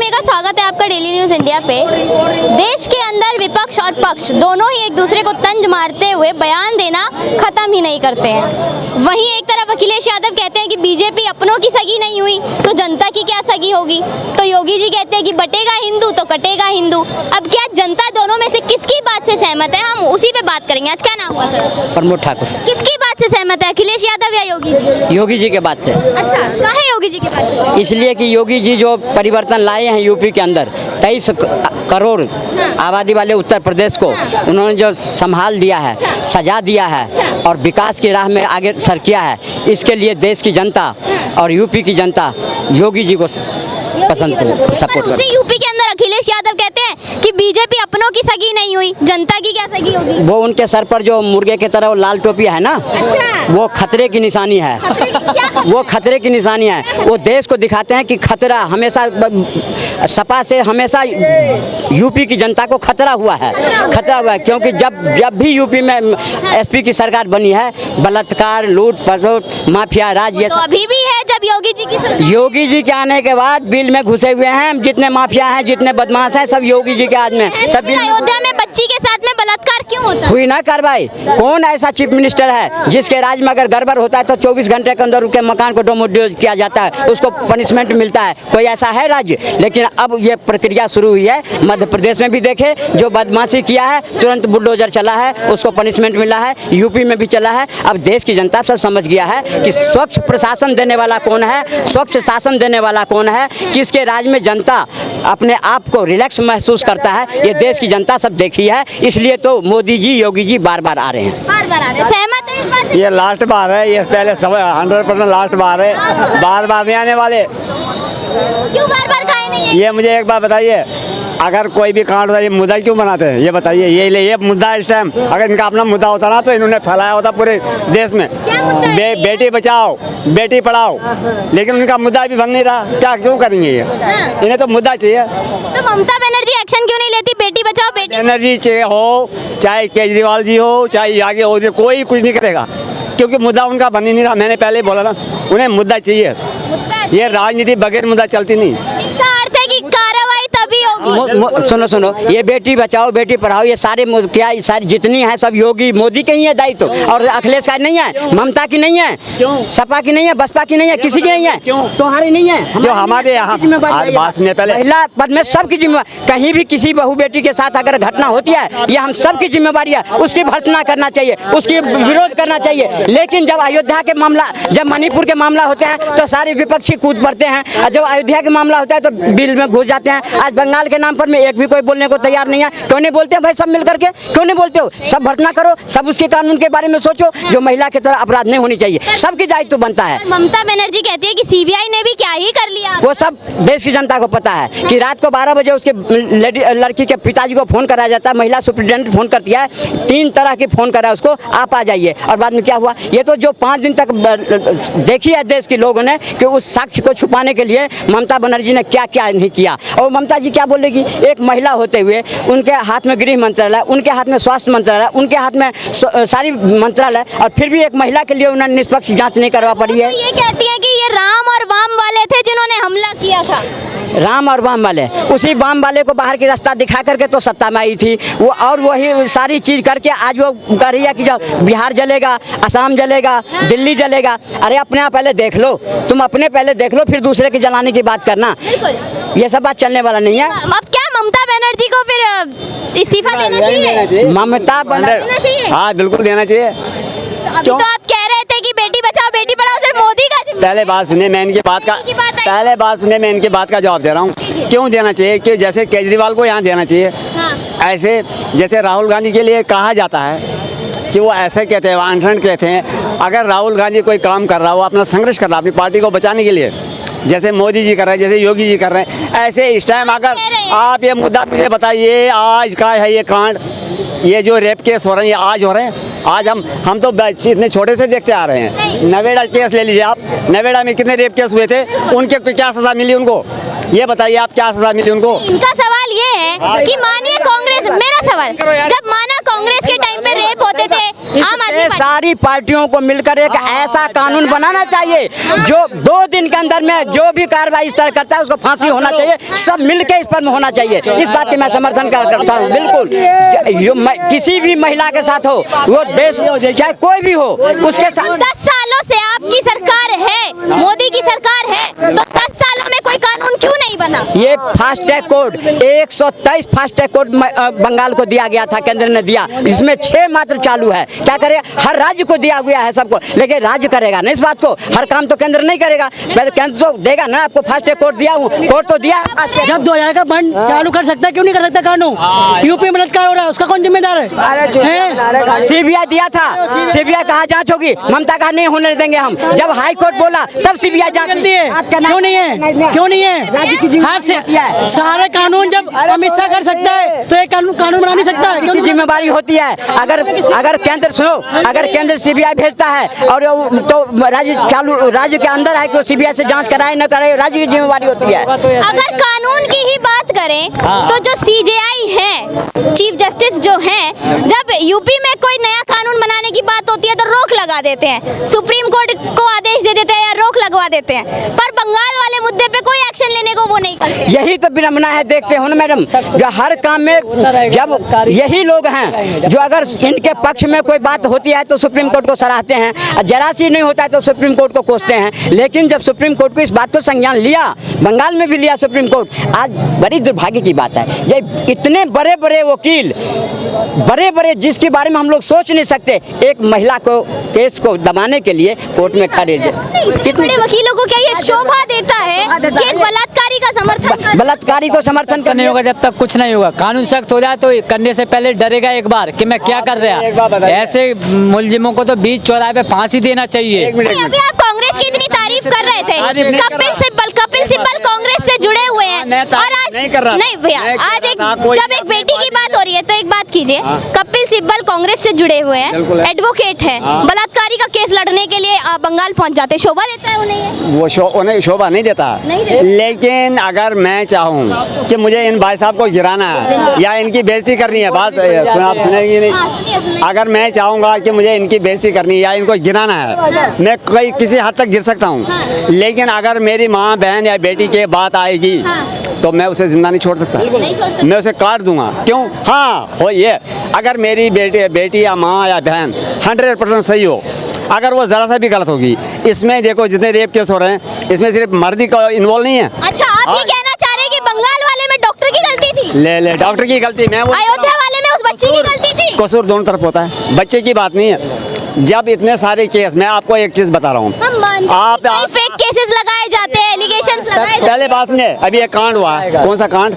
सभी का स्वागत है आपका डेली न्यूज़ इंडिया पे। देश के अंदर विपक्ष और पक्ष दोनों ही एक दूसरे को तंज मारते हुए बयान देना खत्म ही नहीं करते हैं। वहीं एक तरफ अखिलेश यादव कहते हैं कि बीजेपी अपनों की सगी नहीं हुई तो जनता की क्या सगी होगी, तो योगी जी कहते हैं कि बटेगा हिंदू तो कटेगा हिंदू। अब क्या जनता दोनों में से किसकी बात से सहमत है, हम उसी पे बात करेंगे। आज क्या नाम हुआ सर? प्रमोद ठाकुर। किसकी बात से सहमत है, अखिलेश यादव या योगी जी? योगी जी के बात से। अच्छा, काहे योगी जी की बात से? इसलिए कि योगी जी जो परिवर्तन लाए हैं यूपी के अंदर, 23 करोड़ आबादी वाले उत्तर प्रदेश को उन्होंने जो संभाल दिया है, सजा दिया है और विकास की राह में आगे सर किया है, इसके लिए देश की जनता और यूपी की जनता योगी जी को पसंद सपोर्ट करती है। यूपी के अंदर अखिलेश यादव कहते हैं कि बीजेपी अपनों की सगी नहीं हुई, जनता की क्या सगी होगी? वो उनके सर पर जो मुर्गे की तरह वो लाल टोपी है ना, अच्छा। वो खतरे की निशानी है। वो खतरे की निशानी है। वो देश को दिखाते हैं कि खतरा हमेशा सपा से हमेशा यूपी की जनता को खतरा हुआ है, क्योंकि जब भी यूपी में एसपी की सरकार बनी है, बलात्कार, लूट पसोट, माफिया राज ये तो अभी भी है। जब योगी जी की सरकार, योगी जी के आने के बाद बिल में घुसे हुए हैं जितने माफिया हैं, जितने बदमाश हैं, सब योगी जी के आज में। सब अयोध्या में बच्ची के साथ में बलात्कार क्यों होता है? हुई ना कार्रवाई। कौन ऐसा चीफ मिनिस्टर है जिसके राज में अगर गड़बड़ होता है तो 24 घंटे के अंदर उनके मकान को डोमोडोज किया जाता है, उसको पनिशमेंट मिलता है? कोई ऐसा है राज्य? लेकिन अब ये प्रक्रिया शुरू हुई है। मध्य प्रदेश में भी देखे, जो बदमाशी किया है तुरंत बुलडोजर चला है, उसको पनिशमेंट मिला है। यूपी में भी चला है। अब देश की जनता सब समझ गया है कि स्वच्छ प्रशासन देने वाला कौन है, स्वच्छ शासन देने वाला कौन है, किसके राज में जनता अपने आप को रिलैक्स महसूस करता है, ये देश की जनता सब देखी है। इसलिए तो मोदी जी, योगी जी बार बार आ रहे हैं। सहमत है इस बात से? ये लास्ट बार है, ये पहले सब 100% लास्ट बार है, बार बार नहीं आने वाले। क्यों बार बार काहे नहीं है? ये मुझे एक बात बताइए, अगर कोई भी कांड होता है ये मुद्दा क्यों बनाते हैं, ये बताइए। ये मुद्दा इस टाइम अगर इनका अपना मुद्दा होता ना तो इन्होंने फैलाया होता पूरे देश में। बेटी बचाओ बेटी पढ़ाओ, लेकिन उनका मुद्दा भी बन नहीं रहा। क्या क्यों करेंगे ये? इन्हें तो मुद्दा चाहिए। तो ममता बनर्जी एक्शन क्यों नहीं लेती? बेटी बचाओ बेटी बनर्जी चाहिए हो, चाहे केजरीवाल जी हो, चाहे आगे हो, कोई कुछ नहीं करेगा क्योंकि मुद्दा उनका बन ही नहीं रहा। मैंने पहले बोला ना, उन्हें मुद्दा चाहिए। ये राजनीति बगैर मुद्दा चलती नहीं। इसका अर्थ है कि कार्रवाई तभी होगी। सुनो, ये बेटी बचाओ बेटी पढ़ाओ, ये सारे क्या सारी जितनी है सब योगी मोदी के ही है दायित्व, और अखिलेश का नहीं है, ममता की नहीं है, सपा की नहीं है, बसपा की नहीं है, किसी की नहीं है। तुम्हारी नहीं है, हमारे यहाँ महिला पद में सबकी जिम्मेवारी। कहीं भी किसी बहू बेटी के साथ अगर घटना होती है, ये हम सबकी जिम्मेवारी है। उसकी भर्त्सना करना चाहिए, उसकी विरोध करना चाहिए। लेकिन जब अयोध्या के मामला, जब मणिपुर के मामला होते हैं तो सारे विपक्षी कूद पड़ते हैं, और जब अयोध्या के मामला होता है तो बिल में घुस जाते हैं। आज बंगाल के नाम पर में एक भी कोई बोलने को तैयार नहीं है। क्यों नहीं बोलते भाई सब मिल करके? क्यों नहीं बोलते हो? सब भर्त्सना करो, सब उसके कानून के बारे में सोचो। जो महिला की तरह अपराध नहीं होनी चाहिए, सबकी दायित्व बनता है। ममता बनर्जी कहती है कि सीबीआई ने भी क्या ही कर लिया। वो सब देश की जनता को पता है कि रात को 12 बजे उसके लड़की के पिताजी को फोन कराया जाता है, महिला सुप्रिटेंडेंट फोन करती है, 3 तरह की फोन करा उसको, आप आ जाइए। और बाद में क्या हुआ? ये तो जो 5 दिन तक देखी है देश के लोगों ने कि उस साक्ष्य को छुपाने के लिए ममता बनर्जी ने क्या क्या नहीं किया। और ममता जी क्या बोलेगी? एक महिला होते हुए उनके हाथ में गृह मंत्रालय, उनके हाथ में स्वास्थ्य मंत्रालय, उनके हाथ में सारी मंत्रालय, और फिर भी एक महिला के लिए उन्हें निष्पक्ष जांच नहीं करवा पड़ी है। तो ये कहती है कि ये राम और वाम वाले थे जिन्होंने हमला किया था। राम और वाम वाले, उसी वाम वाले को बाहर की रास्ता दिखा करके तो सत्ता में आई थी वो, और वही सारी चीज करके आज वो कह रही है कि जब बिहार जलेगा, असम जलेगा, दिल्ली जलेगा। अरे अपने आप पहले देख लो, तुम अपने पहले देख लो, फिर दूसरे की जलाने की बात करना। ये सब बात चलने वाला नहीं है। अब क्या ममता बनर्जी को फिर इस्तीफा देना चाहिए? ममता बनर्जी, हाँ बिल्कुल देना चाहिए। अभी तो आप कह रहे थे कि बेटी बचाओ बेटी पढ़ाओ सिर्फ मोदी का जिम्मेदारी। पहले बात सुनिए, मैं इनकी बात का जवाब दे रहा हूँ। क्यों देना चाहिए? कि जैसे केजरीवाल को यहाँ देना चाहिए, ऐसे जैसे राहुल गांधी के लिए कहा जाता है कि वो ऐसे कहते हैं, अनशन कहते हैं। अगर राहुल गांधी कोई काम कर रहा हो, अपना संघर्ष कर रहा है अपनी पार्टी को बचाने के लिए, जैसे मोदी जी कर रहे हैं, जैसे योगी जी कर रहे हैं, ऐसे इस टाइम अगर आप ये मुद्दा मुझे बताइए, आज का है ये कांड, ये जो रेप केस हो रहे हैं ये आज हो रहे हैं। आज हम तो इतने छोटे से देखते आ रहे हैं। नवेड़ा केस ले लीजिए आप, नवेड़ा में कितने रेप केस हुए थे, उनके क्या सजा मिली उनको? ये बताइए आप, क्या सजा मिली उनको? इनका सवाल ये है कि मानिए कांग्रेस, मेरा सवाल, जब माना कांग्रेस के टाइम पे रेप होते थे, आम आदमी ये सारी पार्टियों को मिलकर एक ऐसा कानून बनाना चाहिए जो 2 दिन के अंदर में जो भी कार्रवाई इस तरह करता है उसको फांसी होना चाहिए, सब मिलकर इस पर होना चाहिए। इस बात की मैं समर्थन करता हूँ बिल्कुल। किसी भी महिला के साथ हो, वो देश चाहे कोई भी हो, उसके साथ 10 सालों से आपकी सरकार है, मोदी की सरकार है, तो 10 सालों में कोई कानून क्यों नहीं बना? ये FASTag code 123 FASTag code Bengal को दिया गया था, केंद्र ने दिया, इसमें 6 मात्र चालू है। क्या करे, हर राज्य को दिया गया है सबको, लेकिन राज्य करेगा ना इस बात को, हर काम तो केंद्र नहीं करेगा। पहले केंद्र तो देगा ना, आपको फास्टैग कोड दिया हूँ, कोड तो दिया। जब 2000 का बंद चालू कर सकता है, क्यों नहीं कर सकता कानून? यूपी में बलात्कार हो रहा है, उसका कौन जिम्मेदार है? सीबीआई दिया था, सीबीआई कहाँ जांच होगी? ममता कहा नहीं होने देंगे हम, जब हाई कोर्ट बोला तब सीबीआई जांच गलती है, क्यों नहीं है? क्यों नहीं है? हर से सारे कानून जब अमित शाह कर सकता है तो एक कानून बना नहीं सकता? की जिम्मेदारी होती है। अगर केंद्र सुनो, अगर केंद्र सीबीआई भेजता है और तो राज्य के अंदर है कि सीबीआई से जांच कराए न कराए, राज्य की जिम्मेदारी होती है। अगर कानून की ही बात करें तो जो सीजेआई है, चीफ जस्टिस जो हैं, जब यूपी में कोई नया कानून बनाने की बात होती है तो रोक लगा देते हैं, सुप्रीम कोर्ट को आदेश दे देते हैं या रोक लगवा देते हैं, पर बंगाल वाले मुद्दे पे कोई एक्शन लेने को वो नहीं करते। यही तो विडंबना है, देखते हो ना मैडम, जो हर काम में जब यही लोग हैं जो अगर इनके पक्ष में कोई बात होती है तो सुप्रीम कोर्ट को सराहते हैं, जरा सी नहीं होता है तो सुप्रीम कोर्ट को कोसते हैं। लेकिन जब सुप्रीम कोर्ट को इस बात को संज्ञान लिया, बंगाल में भी लिया सुप्रीम कोर्ट, आज बड़ी दुर्भाग्य की बात है, ये इतने बड़े बड़े वकील, बड़े बड़े जिसके बारे में हम लोग सोच नहीं सकते, एक महिला को केस को दबाने के लिए कोर्ट में खड़े। इतने बड़े वकीलों को क्या ये शोभा देता है कि एक बलात्कारी का समर्थन कर? बलात्कारी को समर्थन नहीं होगा जब तक कुछ नहीं होगा। कानून सख्त हो जाए तो करने से पहले डरेगा एक बार कि मैं क्या कर रहा। ऐसे मुलजिमों को तो बीच चौराहे पे फांसी देना चाहिए। नहीं, अभी आप कांग्रेस की इतनी तारीफ कर रहे थे, कपिल सिब्बल कांग्रेस से जुड़े हुए हैं, और आज नहीं भैया, आज जब एक बेटी की बात हो रही है तो एक बात कीजिए, कपिल सिब्बल कांग्रेस से जुड़े हुए हैं, एडवोकेट है, बलात्कारी का केस लड़ने के लिए बंगाल पहुंच जाते, शोभा देता है उन्हें? वो उन्हें शोभा नहीं देता, लेकिन अगर मैं चाहूँ कि मुझे इन भाई साहब को गिराना है या इनकी बेइज्जती करनी है, बात आप सुनेंगे नहीं, अगर मैं चाहूँगा कि मुझे इनकी बेइज्जती करनी है या इनको गिराना है, मैं किसी हद तक गिर सकता हूँ, लेकिन अगर मेरी माँ बहन या बेटी की बात आएगी तो मैं उसे जिंदा नहीं छोड़ सकता, मैं उसे काट दूंगा। क्यों? हाँ हो ये, अगर मेरी बेटी या माँ या बहन 100% सही हो, अगर वो जरा सा भी गलत होगी, इसमें देखो जितने रेप केस हो रहे हैं इसमें सिर्फ मर्दी का इन्वॉल्व नहीं है। अच्छा, आप ये कहना चाह रहे हैं कि बंगाल वाले में डॉक्टर की गलती थी? ले डॉक्टर की गलती, मैं अयोध्या वाले में उस बच्ची की गलती थी? कसूर दोनों तरफ होता है, बच्चे की बात नहीं है। जब इतने सारे केस, मैं आपको एक चीज बता रहा हूँ, आप फेक केसेस लगाए जाते हैं, एलिगेशंस लगाए जाते हैं। पहले बात सुनिए, अभी एक कांड हुआ है, कौन सा कांड?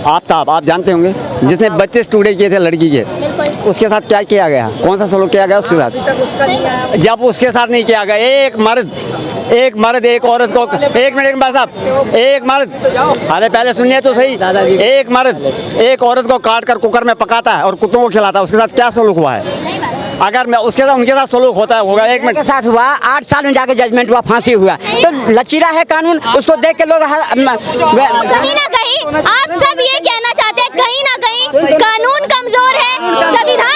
आप जानते होंगे, जिसने 32 टुकड़े किए थे लड़की के, उसके साथ क्या किया गया, कौन सा सलूक किया गया उसके साथ? जब उसके साथ नहीं किया गया, एक मर्द एक औरत को, एक मिनट भाई साहब, एक मर्द, अरे पहले सुनिए तो सही, एक मर्द एक औरत को काट कर कुकर में पकाता है और कुत्तों को खिलाता है, उसके साथ क्या सलूक हुआ है? अगर मैं उसके साथ उनके साथ सलूक होता है होगा, एक मिनट के साथ हुआ, 8 साल में जाके जजमेंट हुआ, फांसी हुआ, तो लचीला है कानून, उसको देख के लोग कहीं ना कहीं आप सब ये कहना चाहते हैं, कहीं ना कहीं कानून कमजोर है, संविधान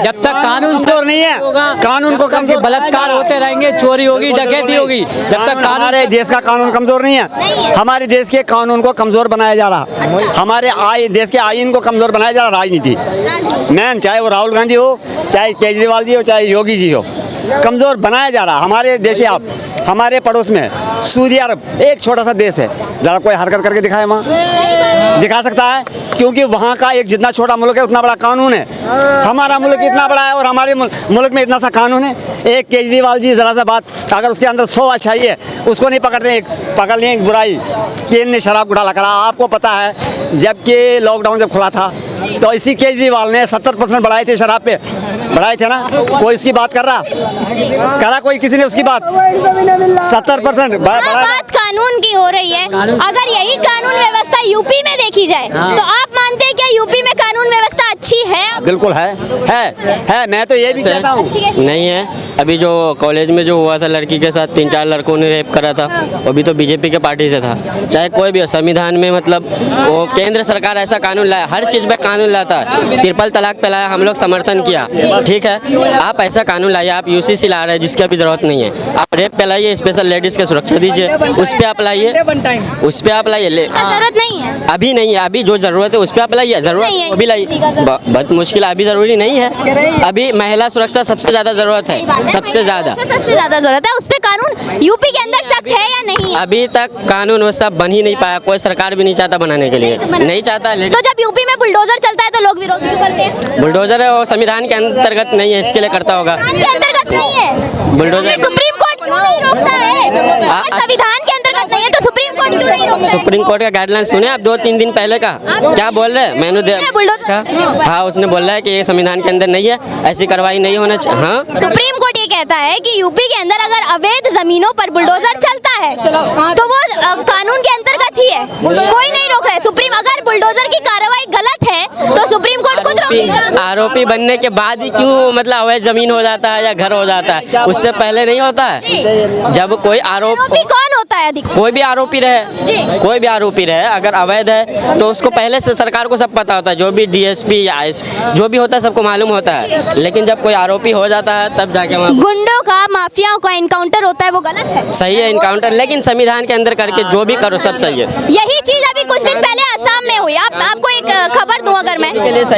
जब तक कानून कमजोर नहीं है, कानून को कमजोर, बलात्कार होते रहेंगे, चोरी होगी, डकैती होगी, जब तक हमारे देश का कानून कमजोर नहीं है, हमारे देश के कानून को कमजोर बनाया जा रहा, हमारे देश के आईन को कमजोर बनाया जा रहा, राजनीति मैन, चाहे वो राहुल गांधी हो, चाहे केजरीवाल जी हो, चाहे योगी जी हो, कमजोर बनाया जा रहा। हमारे देखिए आप, हमारे पड़ोस में सऊदी अरब एक छोटा सा देश है, जरा कोई हरकत करके दिखाए, वहाँ दिखा सकता है? क्योंकि वहाँ का एक जितना छोटा मुल्क है उतना बड़ा कानून है, हमारा मुल्क इतना बड़ा है और हमारे मुल्क में इतना सा कानून है। एक केजरीवाल जी जरा सा बात, अगर उसके अंदर 100 अच्छाई है, उसको नहीं पकड़ते, पकड़ लिए एक बुराई कि इनने शराब घोटाला करा। आपको पता है जबकि लॉकडाउन जब खुला था तो इसी केजरीवाल ने 70% बढ़ाए थे, शराब पे बढ़ाए थे ना, कोई उसकी बात करा कोई, किसी ने उसकी बात 70% बात कानून की हो रही है। अगर यही कानून व्यवस्था यूपी में देखी जाए तो आप मानते हैं क्या यूपी में कानून व्यवस्था अच्छी है? बिल्कुल है। मैं तो ये भी कहता हूँ नहीं है। अभी जो कॉलेज में जो हुआ था लड़की के साथ 3-4 लड़कों ने रेप करा था, वो भी तो बीजेपी के पार्टी से था। चाहे कोई भी हो, संविधान में मतलब वो केंद्र सरकार ऐसा कानून लाया, हर चीज़ पे कानून लाता है। ट्रिपल तलाक पे लाया, हम लोग समर्थन किया, ठीक है। आप ऐसा कानून लाइए, आप यूसीसी ला रहे हैं जिसकी अभी ज़रूरत नहीं है। आप रेप पे लाइए, स्पेशल लेडीज़ की सुरक्षा दीजिए, उस पर आप लाइए, उस पर आप लाइए। जरूरत नहीं है, अभी नहीं है, अभी जो ज़रूरत है उस पर आप लाइए, ज़रूरत नहीं है, वो भी लाइए। बहुत मुश्किल है, अभी ज़रूरी नहीं है। अभी महिला सुरक्षा सबसे ज़्यादा ज़रूरत है, सबसे ज़्यादा जरूरत है। उस पे कानून यूपी के अंदर सख्त है या नहीं है? अभी तक कानून वो सब बन ही नहीं पाया, कोई सरकार भी नहीं चाहता बनाने के लिए, नहीं चाहता। तो जब यूपी में बुलडोजर चलता है तो लोग विरोध क्यों करते हैं? बुलडोजर है वो संविधान के अंतर्गत नहीं है, इसके लिए करता होगा। संविधान के अंतर्गत नहीं है, बुलडोजर सुप्रीम कोर्ट क्यों नहीं रोकता है? अगर संविधान के अंतर्गत नहीं है तो सुप्रीम कोर्ट क्यों नहीं रोकता है? सुप्रीम कोर्ट का गाइडलाइन सुने आप 2-3 दिन पहले का, क्या बोल रहे हैं? मैंने बुलडोजर। हाँ, उसने बोला है कि ये संविधान के अंदर नहीं है, ऐसी कार्रवाई नहीं होना चाहिए। हाँ, सुप्रीम कोर्ट ये कहता है कि यूपी के अंदर अगर अवैध जमीनों पर बुलडोजर चलता है तो वो कानून के अंतर्गत ही है, कोई नहीं रोक रहा है। सुप्रीम अगर बुलडोजर की कार्रवाई गलत है तो सुप्रीम कोर्ट खुद रोकेगा। आरोपी बनने के बाद ही क्यों मतलब अवैध जमीन हो जाता है या घर हो जाता है, उससे पहले नहीं होता है। जब कोई आरोपी कौन होता है? कोई भी आरोपी रहे, कोई भी आरोपी रहे, अगर अवैध है तो उसको पहले से सरकार को सब पता होता है, जो भी डीएसपी या जो भी होता है सबको मालूम होता है। लेकिन जब कोई आरोपी हो जाता है तब जाके वहाँ गुंडों का, माफियाओं का इनकाउंटर होता है, वो गलत है? सही है इनकाउंटर, लेकिन संविधान के अंदर करके जो भी करो सब सही है। यही चीज अभी कुछ दिन पहले असम में हुई। आपको एक खबर दूं, अगर मैं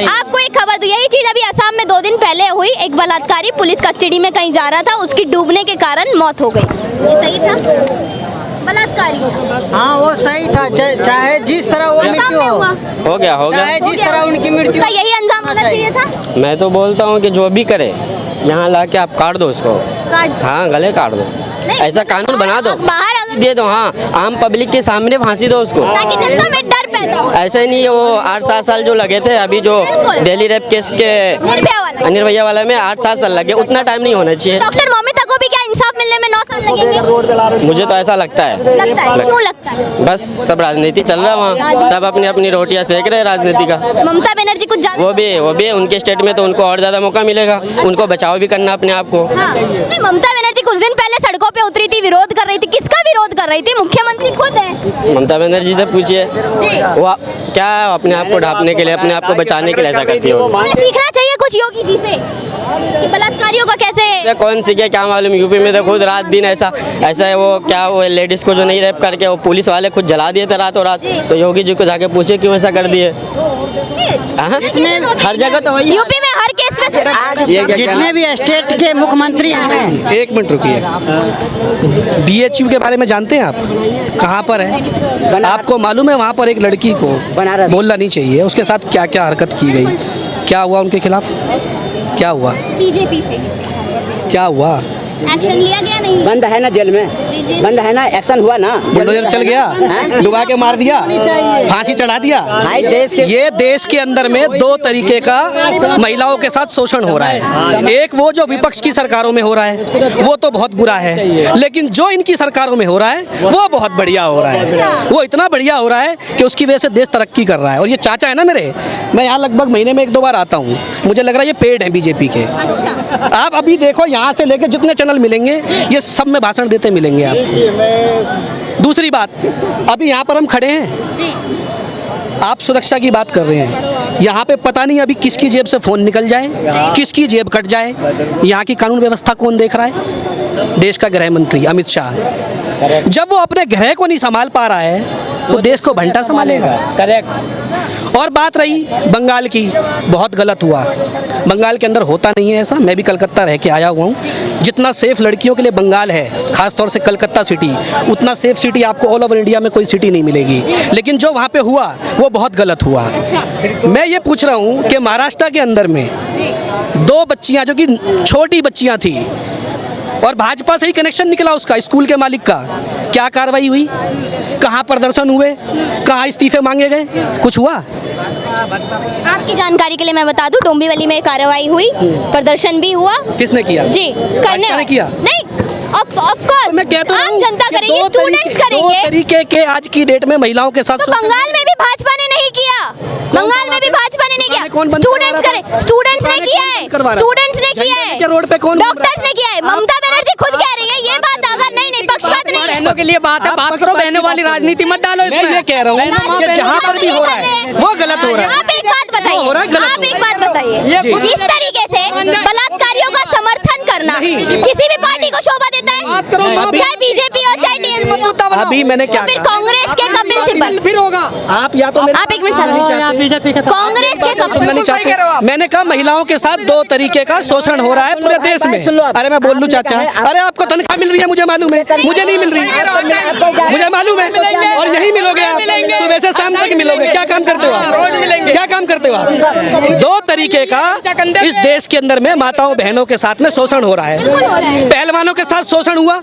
आपको एक खबर दूं, यही चीज अभी असम में 2 दिन पहले हुई। एक बलात्कारी पुलिस कस्टडी में कहीं जा रहा था, उसकी डूबने के कारण मौत हो गई। ये सही था? बलात्कारी था। हाँ वो सही था, चाहे जिस तरह वो मृत्यु हो गया चाहे जिस तरह उनकी मृत्यु, उसका यही अंजाम होना चाहिए था। मैं तो बोलता हूँ कि जो भी करे यहाँ ला के आप काट दो उसको, हाँ गले काट दो, ऐसा कानून बना दो, बाहर दे दो। हाँ, आम पब्लिक के सामने फांसी दो उसको, ताकि जनता में डर पैदा हो। ऐसे नहीं है। वो 8-7 साल जो लगे थे अभी जो दिल्ली रेप केस के निर्भया वाला में 8-7 साल लगे, उतना टाइम नहीं होना चाहिए। डॉक्टर ममिता को भी क्या इंसाफ मिलने में 9 साल लगेंगे? मुझे तो ऐसा लगता है। लगता है, क्यों लगता है? बस सब राजनीति चल रहा है वहाँ, सब अपनी अपनी रोटियाँ सेक रहे हैं राजनीति का। ममता बनर्जी कुछ ज्यादा वो भी उनके स्टेट में तो उनको और ज्यादा मौका मिलेगा, उनको बचाव भी करना अपने आप को। हाँ। नहीं, ममता बनर्जी कुछ दिन पहले सड़कों पे उतरी थी, विरोध कर रही थी। किसका विरोध कर रही थी? मुख्यमंत्री खुद है। ममता बनर्जी से पूछिए, वो क्या अपने आप को ढांपने के लिए, अपने आप को बचाने के लिए ऐसा करती है। उन्हें सीखना चाहिए कुछ योगी जी से कि बलात्कारियों का कैसे। कौन सीखे, क्या मालूम। यूपी में तो खुद रात दिन ऐसा है, वो क्या वो लेडीज को जो नहीं रेप करके वो पुलिस वाले खुद जला दिए थे रातों रात। तो योगी जी को जाके पूछे क्यों ऐसा कर दिए। हर जगह तो वही, यूपी में हर केस में जितने भी स्टेट के मुख्यमंत्री हैं। 1 मिनट रुकिए, BHU के बारे में जानते हैं आप? कहाँ पर है आपको मालूम है? वहाँ पर एक लड़की को बोलना नहीं चाहिए, उसके साथ क्या क्या हरकत की गई, क्या हुआ उनके खिलाफ, क्या हुआ, बीजेपी से क्या हुआ, एक्शन लिया गया? नहीं बंद है ना जेल में, बंद है ना, एक्शन हुआ ना, बुलडोजर चल गया, डुबा के मार दिया, फांसी चढ़ा दिया। भाई ये देश के अंदर में 2 तरीके का महिलाओं के साथ शोषण हो रहा है। एक वो जो विपक्ष की सरकारों में हो रहा है, वो तो बहुत बुरा है, लेकिन जो इनकी सरकारों में हो रहा है वो बहुत बढ़िया हो रहा है। वो इतना बढ़िया हो रहा है कि उसकी वजह से देश तरक्की कर रहा है। और ये चाचा है ना मेरे, मैं यहाँ लगभग महीने में 1-2 बार आता हूँ, मुझे लग रहा है ये पेड है बीजेपी के। अच्छा, आप अभी देखो यहाँ से लेकर जितने चैनल मिलेंगे ये सब में भाषण देते मिलेंगे आप। दूसरी बात, अभी यहाँ पर हम खड़े हैं, आप सुरक्षा की बात कर रहे हैं, यहाँ पे पता नहीं अभी किसकी जेब से फोन निकल जाए, किसकी जेब कट जाए। यहाँ की कानून व्यवस्था कौन देख रहा है? देश का गृह मंत्री अमित शाह। जब वो अपने गृह को नहीं संभाल पा रहा है वो देश को भंटा संभालेगा। करेक्ट। और बात रही बंगाल की, बहुत गलत हुआ। बंगाल के अंदर होता नहीं है ऐसा, मैं भी कलकत्ता रह के आया हुआ हूँ। जितना सेफ लड़कियों के लिए बंगाल है, खासतौर से कलकत्ता सिटी, उतना सेफ सिटी आपको ऑल ओवर इंडिया में कोई सिटी नहीं मिलेगी। लेकिन जो वहाँ पे हुआ वो बहुत गलत हुआ। मैं ये पूछ रहा हूँ कि महाराष्ट्र के अंदर में 2 बच्चियाँ जो कि छोटी बच्चियाँ थी और भाजपा से ही कनेक्शन निकला उसका, स्कूल के मालिक का, क्या कार्रवाई हुई? कहाँ प्रदर्शन हुए? कहाँ इस्तीफे मांगे गए? कुछ हुआ? आपकी जानकारी के लिए मैं बता दूं, डोंबिवली में कार्रवाई हुई, प्रदर्शन भी हुआ। किसने किया? जी, करने ने किया? नहीं, ऑफ कोर्स मैं कहता हूं, आम जनता करेगी, स्टूडेंट्स करेंगे। 2 तरीके के आज की डेट में महिलाओं के साथ तो बंगाल में भी भाजपा ने नहीं किया, बंगाल में भी भाजपा ने नहीं दुकानें कौन किया, बंद स्टूडेंट्स करवा रहा करे, स्टूडेंट्स ने किया है, स्टूडेंट्स ने किया झंडे लेके है, रोड पे कौन घूम रहा है? डॉक्टर्स ने किया है, ममता बनर्जी खुद कह रही है ये बात, अगर नहीं पक्षपात नहीं है। बहनों के लिए बात है, बात करो, बहनों वाली राजनीति मत डालो मैं इसमें। ये कह रहा हूँ कि जहाँ पर भी हो रहा है वो गलत हो रहा है। आप एक बात बताइए, हो रहा है, गलत आप हो एक रहा बात बताइए, जी। किस तरीके से बलात्कारियों का समर्थन करना किसी भी पार्टी को शोभा देता है, बात करो, चाहे बीजेपी हो चाहे टीएमसी। अभी मैंने क्या फिर कहा? कांग्रेस के कपिल सिब्बल, फिर होगा। आप या तो मेरी आप एक मिनट बात सुनना नहीं सुनो, चाहते। बीजेपी के कांग्रेस के सुनना कपिल नहीं चाहते। मैंने कहा महिलाओं के साथ दो तरीके का शोषण हो रहा है पूरे देश में। अरे मैं बोल लूं चाचा, अरे आपको तनख्वाह मिल रही है, मुझे मालूम है, मुझे नहीं मिल रही, मुझे मालूम है, और यही मिलोगे आप, सुबह से शाम तक मिलोगे। क्या काम करते हो आप? रोज मिलेंगे। क्या काम करते हो आप? दो तरीके का इस देश के अंदर में माताओं बहनों के साथ में शोषण हो रहा है। पहलवानों के साथ शोषण हुआ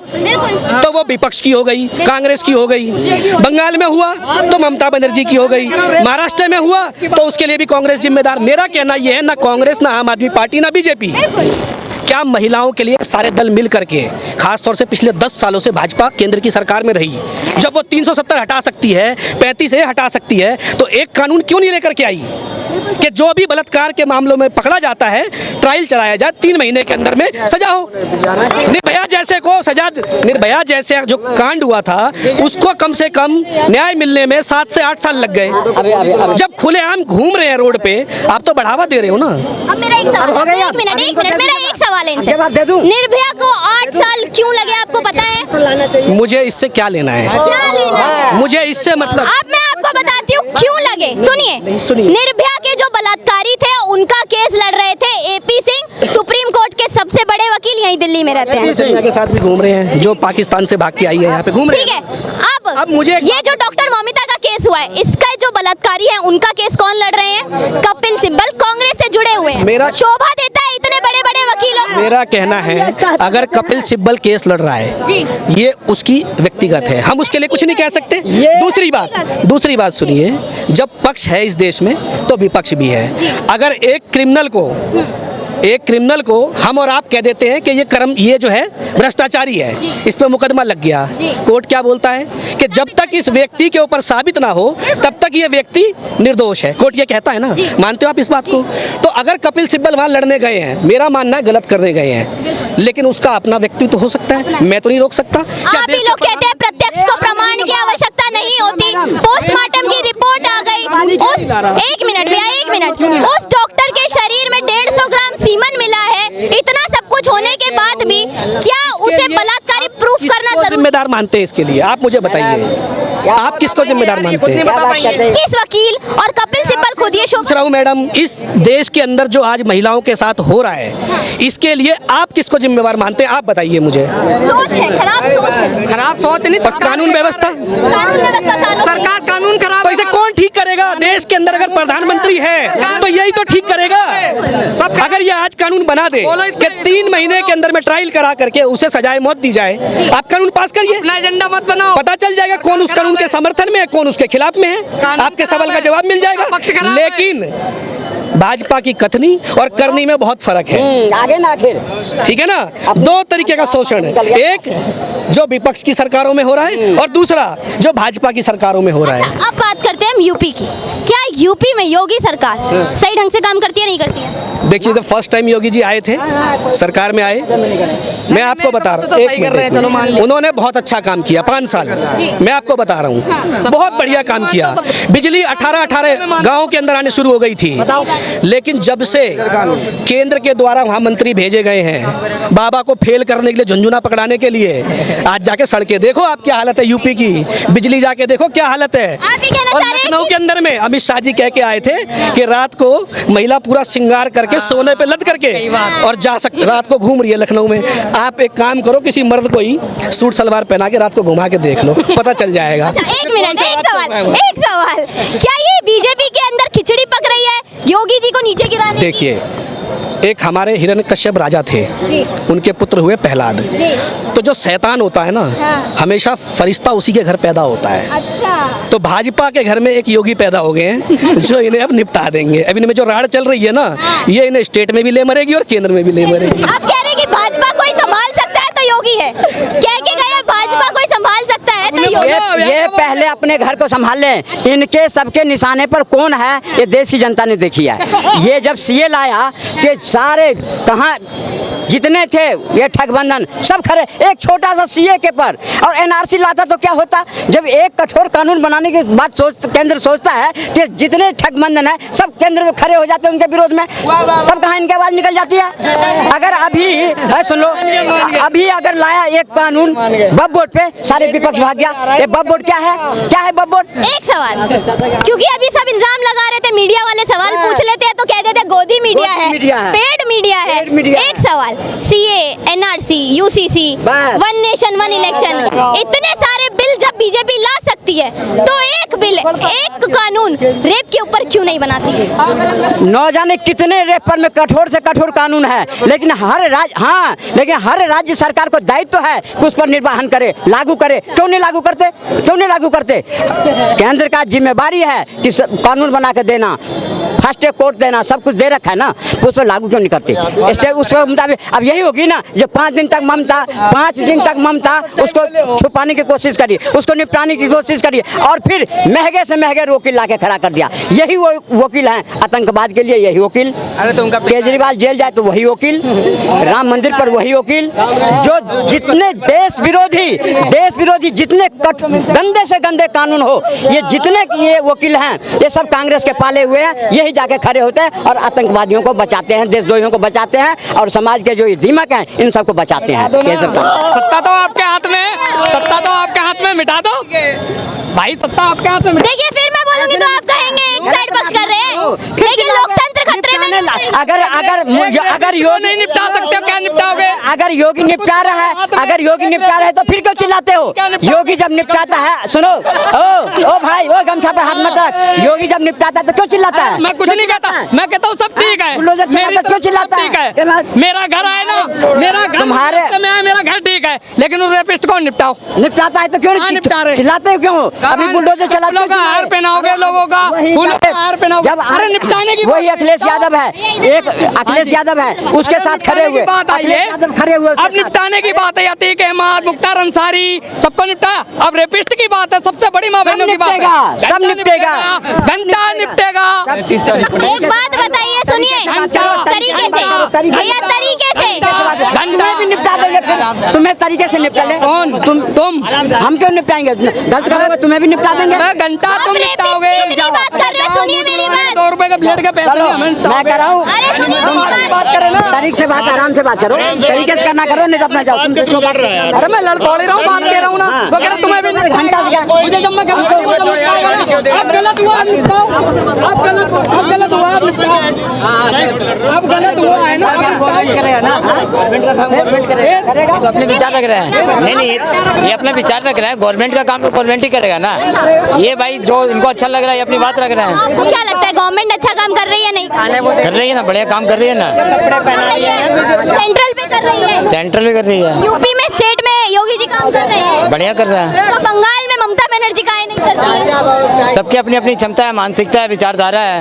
तो वो विपक्ष की हो गई, कांग्रेस की हो गई। बंगाल में हुआ तो ममता बनर्जी की हो गई। महाराष्ट्र में हुआ तो उसके लिए भी कांग्रेस जिम्मेदार। मेरा कहना यह है, ना कांग्रेस, ना आम आदमी पार्टी, ना बीजेपी, क्या महिलाओं के लिए सारे दल मिल करके, खास तौर से पिछले 10 सालों से भाजपा केंद्र की सरकार में रही, जब वो 370 हटा सकती है, 35 हटा सकती है, तो एक कानून क्यों नहीं लेकर के आई कि जो भी बलात्कार के मामलों में पकड़ा जाता है ट्रायल चलाया जाए, 3 महीने के अंदर में सजा हो। निर्भया जैसे को सजा, निर्भया जैसे जो कांड हुआ था उसको कम से कम न्याय मिलने में 7 से 8 साल लग गए। जब खुलेआम घूम रहे हैं रोड पे, आप तो बढ़ावा दे रहे हो ना। अब मेरा एक सवाल, एक मिनट, मेरा एक सवाल है इनसे, जवाब दे दूं? निर्भया को 8 साल क्यों लगे आपको पता है? मुझे इससे क्या लेना है? क्या लेना है? मुझे इससे मतलब, अब मैं आपको बताती हूँ क्यों लगे। सुनिए, सुनिए। निर्भया के जो बलात्कारी थे उनका केस लड़ रहे थे एपी सिंह, सुप्रीम कोर्ट के सबसे बड़े वकील यहीं दिल्ली में रहते हैं। दुनिया के साथ भी घूम रहे हैं, जो पाकिस्तान से भाग के आई है यहाँ पे घूम रहे ठीक हैं। है, अब मुझे ये जो डॉक्टर ममिता का केस हुआ है, इसका जो बलात्कारी है उनका केस कौन लड़ रहे हैं? कपिल सिब्बल, कांग्रेस से जुड़े हुए हैं। मेरा- शोभा देता है इतने बड़े बड़े वकीलों। मेरा कहना है, अगर कपिल सिब्बल केस लड़ रहा है, ये उसकी व्यक्तिगत है, हम उसके लिए कुछ नहीं कह सकते। दूसरी बात सुनिए, जब पक्ष है इस देश में तो विपक्ष भी है। अगर एक क्रिमिनल को हम और आप कह देते हैं कि ये जो है भ्रष्टाचारी है, इस पर मुकदमा लग गया, कोर्ट क्या बोलता है कि जब तक इस व्यक्ति के ऊपर साबित ना हो तब तक ये व्यक्ति निर्दोष है। कोर्ट ये कहता है ना, मानते हो आप इस बात को? तो अगर कपिल सिब्बल वहां लड़ने गए हैं, मेरा मानना है गलत करने गए हैं, लेकिन उसका अपना व्यक्तित्व हो सकता है, मैं तो नहीं रोक सकता। क्या आप ही लोग कहते हैं प्रत्यक्ष को प्रमाण की आवश्यकता नहीं होती, पोस्टमार्टम की रिपोर्ट आ गई। एक मिनट भैया, एक मिनट, उस डॉक्टर के शरीर में 150 ग्राम सीमन मिला है, इतना सब कुछ होने के बाद भी क्या उसे बलात्कारी प्रूफ करना किसको जरूरी? जिम्मेदार मानते हैं इसके लिए? आप मुझे बताइए, आप किसको जिम्मेदार मानते हैं? किस वकील और कपिल सिब्बल खुद ये पूछ रहा हूं मैडम, इस देश के अंदर जो आज महिलाओं के साथ हो रहा है, इसके लिए आप किसको जिम्मेवार मानते हैं? आप बताइए मुझे। सोच है, खराब सोच है, खराब सोच नहीं, और कानून व्यवस्था, सरकार कानून खराब, तो इसे कौन ठीक करेगा? देश के अंदर अगर प्रधानमंत्री है तो यही तो ठीक करेगा। अगर ये आज कानून बना दे कि 3 महीने के अंदर में ट्रायल करा करके उसे सजाए मौत दी जाए, आप कानून पास करिए, अपना एजेंडा मत बनाओ, पता चल जाएगा कौन उस कानून के समर्थन में है, कौन उसके खिलाफ में है। आपके सवाल का जवाब मिल जाएगा। लेकिन भाजपा की कथनी और करनी में बहुत फर्क है। आगे ना आखिर ठीक है ना? 2 तरीके का शोषण है, एक जो विपक्ष की सरकारों में हो रहा है और दूसरा जो भाजपा की सरकारों में हो रहा है। अब बात करते हैं हम यूपी की। क्या यूपी में योगी सरकार सही ढंग से काम करती है, नहीं करती है? देखिए, जब फर्स्ट टाइम योगी जी आए थे, सरकार में आए, मैं आपको बता रहा हूँ, एक मिनट, उन्होंने बहुत अच्छा काम किया 5 साल। मैं आपको बता रहा हूँ, बहुत बढ़िया काम किया। बिजली 18 गाँव के अंदर आने शुरू हो गई थी। लेकिन जब से केंद्र के द्वारा वहाँ मंत्री भेजे गए हैं बाबा को फेल करने के लिए, झुंझुना पकड़ाने के लिए, आज जाके सड़कें देखो आप क्या हालत है यूपी की, बिजली जाके देखो क्या हालत है। और लखनऊ के अंदर में अमित शाह जी कह के आए थे कि रात को महिला पूरा श्रृंगार करके सोने पे लद करके और जा सकते, रात को घूम रही है लखनऊ में। आप एक काम करो, किसी मर्द को ही सूट सलवार पहना के रात को घुमा के देख लो, पता चल जाएगा। एक मिनट, एक सवाल, क्या ये बीजेपी के अंदर खिचड़ी पक रही है योगी जी को नीचे गिराने की? देखिए, एक हमारे हिरण्यकश्यप राजा थे, उनके पुत्र हुए प्रहलाद। तो जो शैतान होता है ना, हमेशा फरिश्ता उसी के घर पैदा होता है। अच्छा, तो भाजपा के घर में एक योगी पैदा हो गए हैं जो इन्हें अब निपटा देंगे। अब इनमें जो राड़ चल रही है ना, ये इन्हें स्टेट में भी ले मरेगी और केंद्र में भी ले मरेगी। आप कह रहे हैं कि भाजपा कोई संभाल सकता है तो योगी है, कह के गए भाजपा कोई संभाल सकता है तो ये पहले अपने घर को संभाल लें। इनके सबके निशाने पर कौन है ये देश की जनता ने देखी है। ये जब सीए लाया तो सारे कहाँ जितने थे ये ठगबंधन सब खड़े एक छोटा सा सीए के पर। और एनआरसी लाता तो क्या होता, जब एक कठोर कानून बनाने की बात केंद्र सोचता है कि जितने ठगबंधन है सब केंद्र में खड़े हो जाते हैं उनके विरोध में, तब कहाँ इनकी आवाज निकल जाती है। अगर अभी सुन लो, अभी अगर लाया एक कानून वक्फ बोर्ड पे सारे विपक्ष भाग गया। ये वक्फ बोर्ड क्या है वक्फ बोर्ड? एक सवाल, क्योंकि अभी सब इल्जाम लगा रहे थे, मीडिया वाले सवाल पूछ लेते हैं तो कहते थे गोदी मीडिया है, पेड मीडिया है। एक सवाल, CA, NRC, UCC, one nation one election, इतने सारे बिल जब बीजेपी ला सकती है तो एक बिल, एक कानून रेप के ऊपर क्यों नहीं बनाती है? न जाने कितने रेप पर में कठोर से कठोर कानून है, लेकिन हर राज्य सरकार को दायित्व है कि उस पर निर्वाहन करे, लागू करे। क्यों नहीं लागू करते? केंद्र का जिम्मेवारी है कि कानून बना के देना, फर्स्ट कोर्ट देना, सब कुछ दे रखा है ना, तो उस पर लागू क्यों नहीं करते? उसके मुताबिक अब यही होगी ना, जो 5 दिन तक ममता उसको छुपाने की कोशिश करी, उसको निपटाने की कोशिश करी, और फिर महंगे से महंगे वकील ला के खड़ा कर दिया। यही वो वकील हैं आतंकवाद के लिए, यही वकील। केजरीवाल जेल जाए तो वही वकील, राम मंदिर पर वही वकील, जो जितने देश विरोधी जितने गंदे से गंदे कानून हो, ये जितने ये वकील हैं ये सब कांग्रेस के पाले हुए हैं। यही जाके खड़े होते हैं और आतंकवादियों को बचाते हैं, देशद्रोहियों को बचाते हैं, और समाज के जो दीमक हैं इन सबको बचाते हैं। सत्ता तो आपके हाथ में, मिटा दो भाई, सत्ता आपके हाथ में। देखिए फिर मैं बोलूंगी तो आप कहेंगे एक साइड पक्ष कर रहे हैं, लेकिन लोकतंत्र खतरे में नहीं है। अगर योगी नहीं निपटा सकते हो, क्या निपटाओगे? अगर योगी निपटा रहा है तो फिर क्यों चिल्लाते हो? योगी जब निपटाता है, सुनो ओ भाई, ओ गमछा पर हाथ मत रख। योगी जब निपटाता है तो क्यों चिल्लाता है? मैं कुछ नहीं कहता, मैं कहता हूँ सब ठीक है। क्यों चिल्लाता है? मेरा घर आए ना, मेरा घर ठीक है, लेकिन उस रेपिस्ट को निपटाता है तो क्यों नहीं चिल्लाते हो? क्यों अभी बुलडोजर चलाते हो? हार पहनाओगे लोगों का, हार पहनाओगे। जब निपटाने की वही अखिलेश यादव है, उसके साथ खड़े हुए। अब निपटाने की बात है, अतीक अहमद, मुख्तार अंसारी, सबको निपटाया। अब रेपिस्ट की बात है, सबसे बड़ी माँ बहनों की बात है, सब निपटेगा, घंटा निपटेगा। एक बात बताइए, सुनिए तरीके से भैया, तरीके से भी निपटा देंगे। तुम्हें तरीके से निपटा ले। कौन? तुम हम क्यों निपटाएंगे? गलत करोगे तुम्हें भी निपटा देंगे। घंटा तुम निपटाओगे। बात कर रहे हैं, सुनिए मेरी बात। 2 रुपए का ब्लेड का पैसा मैं कर रहा हूँ, अरे सुनिए मेरी बात करे ना, तारीख से बात, आराम से बात करो, तरीके से करना करो, नहीं तो अपना जाओ। अरे मैं लड़ थोड़ी रहा हूँ, बात कर रहा हूँ ना, वगैरह तुम्हें भी घंटा मुझे जब मैं गलत हुआ है ना, तो अपने विचार रख रहे हैं। नहीं ये अपने विचार रख रहे हैं, गवर्नमेंट का काम तो गवर्नमेंट ही करेगा ना। ये भाई जो इनको अच्छा लग रहा है अपनी बात रख रहे हैं। आपको क्या लगता है गवर्नमेंट अच्छा काम कर रही है? नहीं कर रही है ना, बढ़िया काम कर रही है ना। सेंट्रल पे कर रही है, सेंट्रल भी कर रही है, यूपी में, स्टेट में योगी जी काम कर रहे हैं, बढ़िया कर रहा है। तो बंगाल में ममता बनर्जी काहे नहीं करती है? सबकी अपनी अपनी क्षमता है, मानसिकता है, विचारधारा है।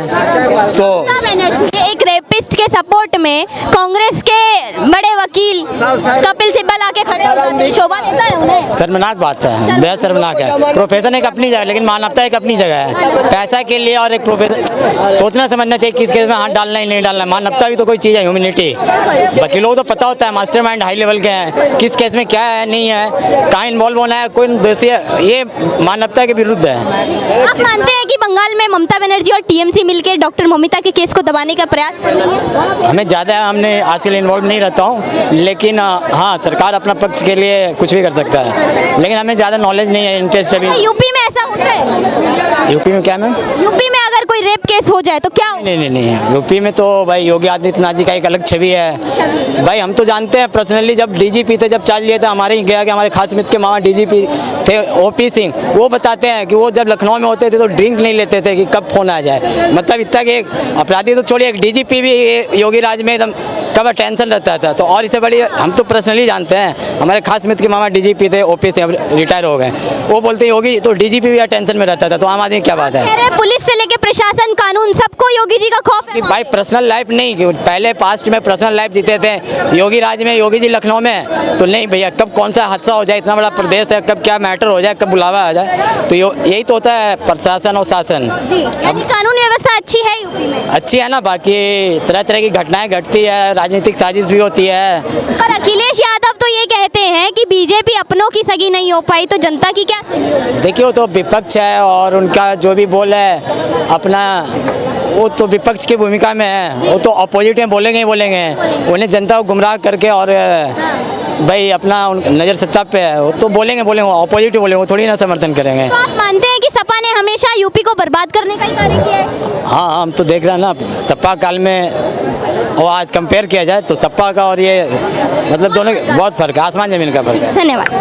तो ममता बनर्जी एक रेपिस्ट के सपोर्ट में कांग्रेस के बड़े वकील कपिल सिब्बल आके खड़े हो जाते हैं, शोभा देता है उन्हें? शर्मनाक बात है, बेहद शर्मनाक है। प्रोफेशन एक अपनी जगह, लेकिन मानवता एक अपनी जगह है। पैसा के लिए और एक प्रोफेशन सोचना समझना चाहिए किस केस में हाथ डालना ही नहीं डालना। मानवता भी तो कोई चीज़ है, ह्यूमैनिटी। वकीलों को तो पता होता है मास्टरमाइंड हाई लेवल के हैं, किस केस में क्या है नहीं है, कहाँ इन्वॉल्व होना है, कोई दोषी है, ये मानवता के विरुद्ध है। आप मानते हैं कि बंगाल में ममता बनर्जी और टीएमसी मिलकर डॉक्टर ममिता के केस को दबाने का प्रयास कर रही है? हमें ज़्यादा हमने आजकल इन्वॉल्व नहीं रहता हूँ, लेकिन हाँ सरकार अपना पक्ष के लिए कुछ भी कर सकता है, लेकिन हमें ज़्यादा नॉलेज नहीं है, इंटरेस्ट अभी। यूपी में ऐसा होता है? यूपी में क्या मैम? यूपी में अगर कोई रेप केस हो जाए तो क्या होगा? नहीं, यूपी में तो भाई योगी आदित्यनाथ जी का एक अलग छवि है भाई। हम तो जानते हैं पर्सनली, जब डीजीपी थे, जब चार्ज लिए थे, हमारे ही गया कि हमारे खास मित्र के मामा डीजीपी थे ओपी सिंह, वो बताते हैं कि वो जब लखनऊ में होते थे तो ड्रिंक नहीं लेते थे कि कब फोन आ जाए। मतलब इतना कि अपराधी तो छोड़िए, एक डीजीपी भी योगी राज में एकदम कब टेंशन रहता था। तो और इससे बड़ी हम तो पर्सनली जानते हैं, हमारे खास मित्र के मामा डीजीपी थे, ओपी से रिटायर हो गए, वो बोलते हैं योगी तो डीजीपी भी टेंशन में रहता था। तो आम आदमी क्या बात है? पुलिस से लेके प्रशासन, कानून, सबको योगी जी का खौफ है? भाई पर्सनल लाइफ नहीं, कि पहले पास्ट में पर्सनल लाइफ जीते थे योगी राज में, योगी जी लखनऊ में, तो नहीं भैया कब कौन सा हादसा हो जाए, इतना बड़ा प्रदेश है, कब क्या मैटर हो जाए, कब बुलावा आ जाए, तो यही तो होता है प्रशासन और शासन। जी, यानी कानून व्यवस्था अच्छी है यूपी में? अच्छी है ना, बाकी तरह तरह की घटनाएं घटती है, राजनीतिक साजिश भी होती है। पर अखिलेश यादव तो ये कहते हैं कि बीजेपी अपनों की सगी नहीं हो पाई, तो जनता की क्या सगी होगी? देखिए वो तो विपक्ष है और उनका जो भी बोल है अपना, वो तो विपक्ष की भूमिका में है, वो तो अपोजिट में बोलेंगे ही बोलेंगे, उन्हें जनता को गुमराह करके और भाई अपना नज़र सत्ता पे है, वो तो बोलेंगे अपोजिट बोलेंगे, वो थोड़ी ना समर्थन करेंगे। तो आप मानते हैं कि सपा ने हमेशा यूपी को बर्बाद करने का ही कार्य किया है? हाँ हम तो देख रहे हैं ना, सपा काल में और आज कंपेयर किया जाए तो सपा का और ये मतलब दोनों बहुत फर्क है, आसमान ज़मीन का फर्क है। धन्यवाद।